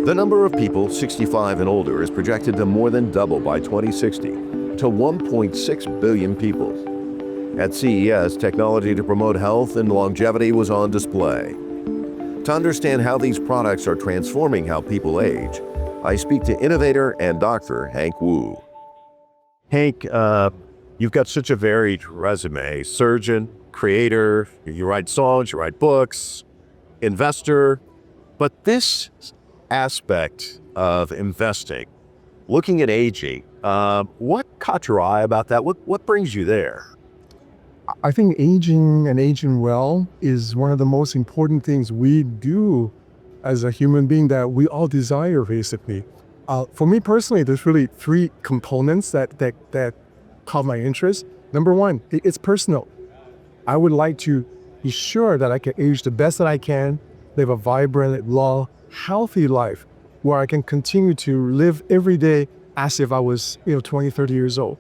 The number of people 65 and older is projected to more than double by 2060 to 1.6 billion people. At CES, technology to promote health and longevity was on display. To understand how these products are transforming how people age, I speak to innovator and doctor Hank Wu. Hank, you've got such a varied resume: surgeon, creator, you write songs, you write books, investor. But this aspect of investing, looking at aging, what caught your eye about that? What brings you there? I think aging and aging well is one of the most important things we do as a human being that we all desire, basically. For me personally, there's really three components that caught my interest. Number one, it's personal. I would like to be sure that I can age the best that I can, live a vibrant, long, healthy life where I can continue to live every day as if I was 20, 30 years old.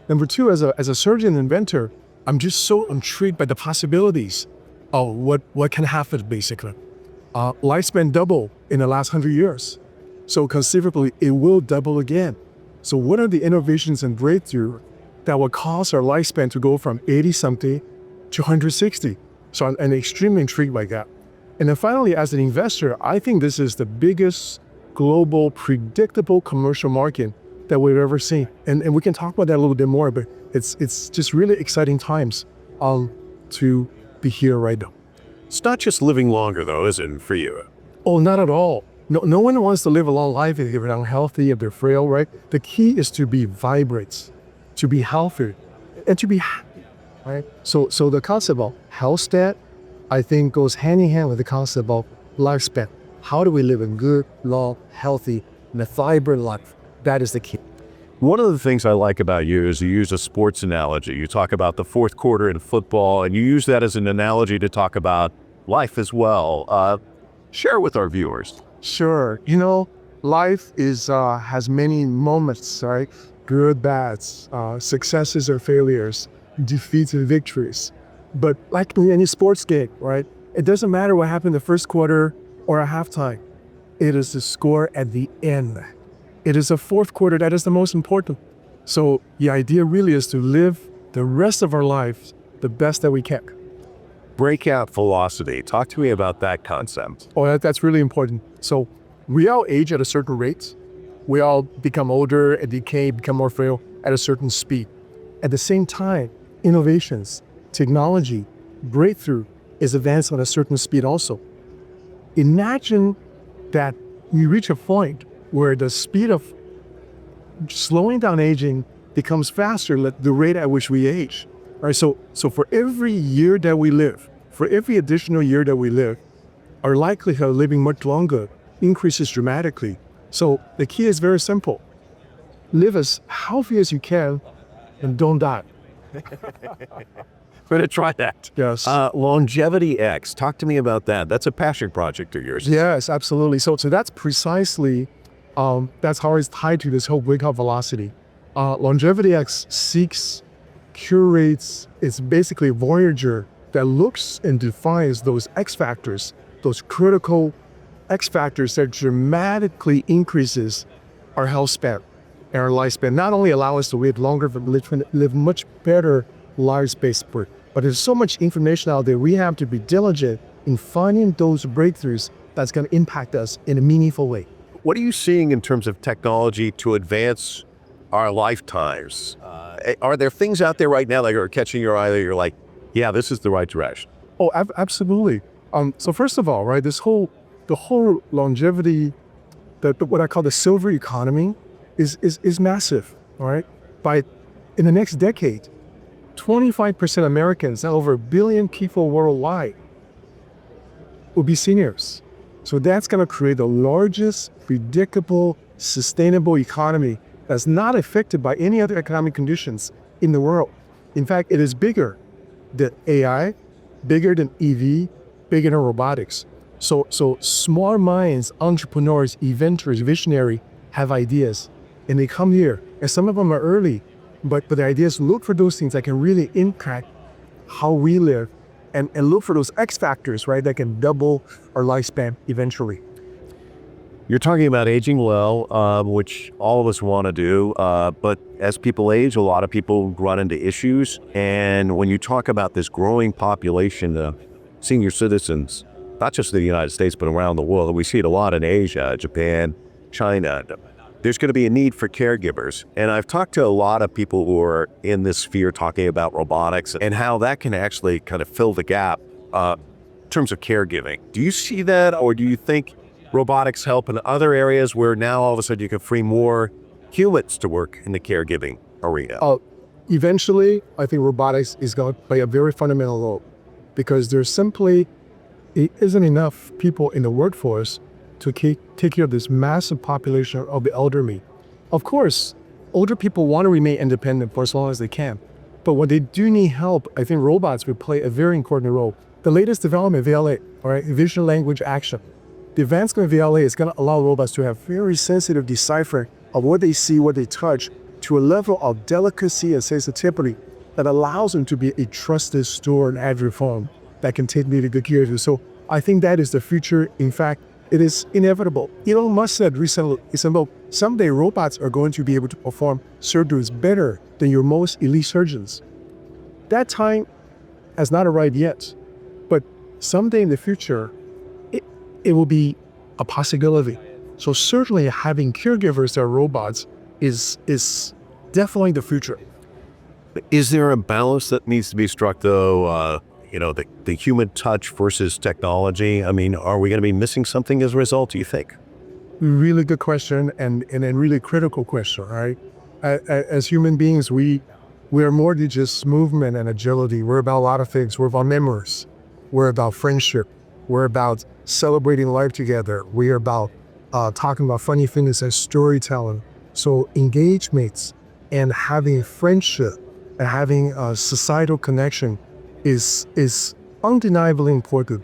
Number two, as a surgeon inventor, I'm just so intrigued by the possibilities of what can happen, basically. Lifespan double in the last 100 years. So conceivably, it will double again. So what are the innovations and breakthrough that will cause our lifespan to go from 80-something to 160? So I'm extremely intrigued by that. And then finally, as an investor, I think this is the biggest global, predictable commercial market that we've ever seen. And we can talk about that a little bit more, but it's just really exciting times to be here right now. It's not just living longer, though, is it, for you? Oh, not at all. No one wants to live a long life if they're unhealthy, if they're frail, right? The key is to be vibrant, to be healthy, and to be happy, right? So the concept of health stat, I think, goes hand in hand with the concept of lifespan. How do we live a good, long, healthy, and a vibrant life? That is the key. One of the things I like about you is you use a sports analogy. You talk about the fourth quarter in football, and you use that as an analogy to talk about life as well. Share it with our viewers. Sure. Life has many moments, right? Good, bads, successes or failures, defeats and victories. But like in any sports game, right? It doesn't matter what happened in the first quarter or a halftime. It is the score at the end. It is the fourth quarter that is the most important. So the idea really is to live the rest of our lives the best that we can. Breakout velocity. Talk to me about that concept. Oh, that's really important. So we all age at a certain rate. We all become older and decay, become more frail at a certain speed. At the same time, innovations, technology, breakthrough is advanced at a certain speed also. Imagine that we reach a point where the speed of slowing down aging becomes faster than the rate at which we age. Right? So for every year that we live, for every additional year that we live, our likelihood of living much longer increases dramatically. So the key is very simple. Live as healthy as you can and don't die. We're going to try that. Yes. Longevity X. Talk to me about that. That's a passion project of yours. Yes, absolutely. So that's precisely, that's how it's tied to this whole breakout velocity. Longevity X seeks, curates, it's basically a Voyager that looks and defines those X factors, those critical X factors that dramatically increases our health span and our lifespan. Not only allow us to live longer, but live much better lives-based work. But there's so much information out there, we have to be diligent in finding those breakthroughs that's going to impact us in a meaningful way. What are you seeing in terms of technology to advance our lifetimes? Are there things out there right now that are catching your eye that you're like, yeah, this is the right direction? Oh, absolutely. So first of all, right, the whole longevity, what I call the silver economy, is massive. All right, in the next decade, 25% Americans, now over 1 billion people worldwide, will be seniors. So that's going to create the largest, predictable, sustainable economy that's not affected by any other economic conditions in the world. In fact, it is bigger than AI, bigger than EV, bigger than robotics. So smart minds, entrepreneurs, inventors, visionary have ideas, and they come here, and some of them are early, but the idea is look for those things that can really impact how we live, and look for those X factors, right, that can double our lifespan eventually. You're talking about aging well, which all of us want to do, but as people age, a lot of people run into issues. And when you talk about this growing population of senior citizens, not just in the United States, but around the world, and we see it a lot in Asia, Japan, China, there's going to be a need for caregivers. And I've talked to a lot of people who are in this sphere talking about robotics and how that can actually kind of fill the gap in terms of caregiving. Do you see that, or do you think robotics help in other areas where now all of a sudden you can free more humans to work in the caregiving arena? Eventually, I think robotics is going to play a very fundamental role because it isn't enough people in the workforce to take care of this massive population of the elderly. Of course, older people want to remain independent for as long as they can. But when they do need help, I think robots will play a very important role. The latest development, VLA, all right, Vision Language Action. The advancement of VLA is going to allow robots to have very sensitive deciphering of what they see, what they touch, to a level of delicacy and sensitivity that allows them to be a trusted store and advert form that can take really good care of you. So I think that is the future. In fact, it is inevitable. Elon Musk said recently, someday robots are going to be able to perform surgeries better than your most elite surgeons. That time has not arrived yet, but someday in the future, it will be a possibility. So certainly having caregivers that are robots is definitely the future. Is there a balance that needs to be struck, though? The human touch versus technology. I mean, are we going to be missing something as a result, do you think? Really good question and a really critical question, right? As human beings, we are more than just movement and agility. We're about a lot of things. We're about memories. We're about friendship. We're about celebrating life together. We are about talking about funny things and storytelling. So engagements and having friendship and having a societal connection is undeniably important.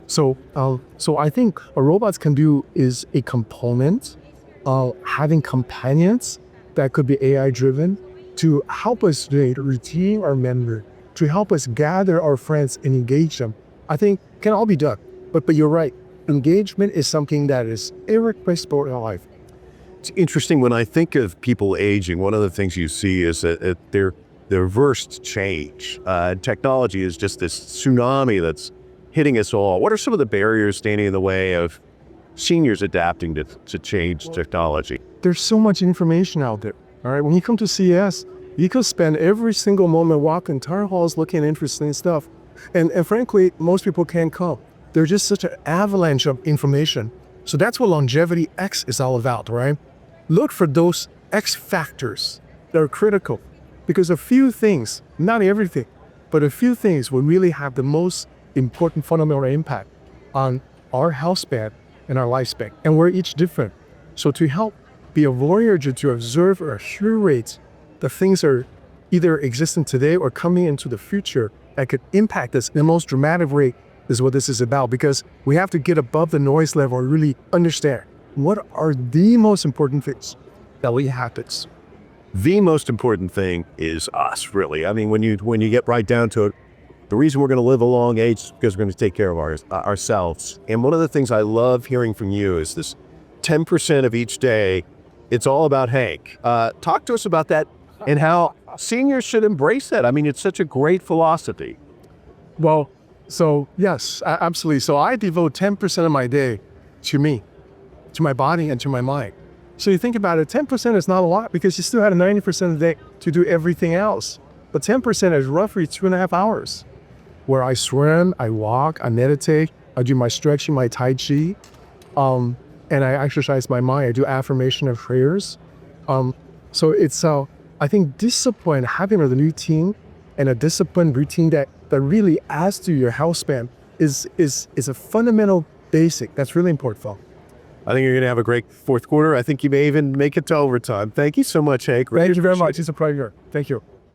So I think what robots can do is a component of having companions that could be AI driven to help us retain our memory, to help us gather our friends and engage them. I think can all be done. But you're right. Engagement is something that is irreplaceable in our life. It's interesting when I think of people aging, one of the things you see is that they're averse to change. Technology is just this tsunami that's hitting us all. What are some of the barriers standing in the way of seniors adapting to change technology? There's so much information out there. All right. When you come to CES, you could spend every single moment walking entire halls looking at interesting stuff. And frankly, most people can't come. There's just such an avalanche of information. So that's what Longevity X is all about, right? Look for those X factors that are critical because a few things, not everything, but a few things will really have the most important fundamental impact on our health span and our lifespan. And we're each different. So to help be a voyager to observe or curate the things that are either existing today or coming into the future that could impact us in the most dramatic way is what this is about, because we have to get above the noise level and really understand what are the most important things that we happens. The most important thing is us, really. I mean, when you get right down to it, the reason we're going to live a long age is because we're going to take care of ourselves. And one of the things I love hearing from you is this 10% of each day, it's all about Hank. Talk to us about that and how seniors should embrace that. I mean, it's such a great philosophy. Well, so yes, absolutely. So I devote 10% of my day to me, to my body and to my mind. So you think about it, 10% is not a lot because you still had 90% of the day to do everything else. But 10% is roughly 2.5 hours where I swim, I walk, I meditate, I do my stretching, my Tai Chi, and I exercise my mind. I do affirmation and prayers. So it's, I think discipline, having a routine and a disciplined routine that really adds to your health span is a fundamental basic that's really important, Phil. I think you're going to have a great fourth quarter. I think you may even make it to overtime. Thank you so much, Hank. Thank you very much. It's a pleasure. Thank you.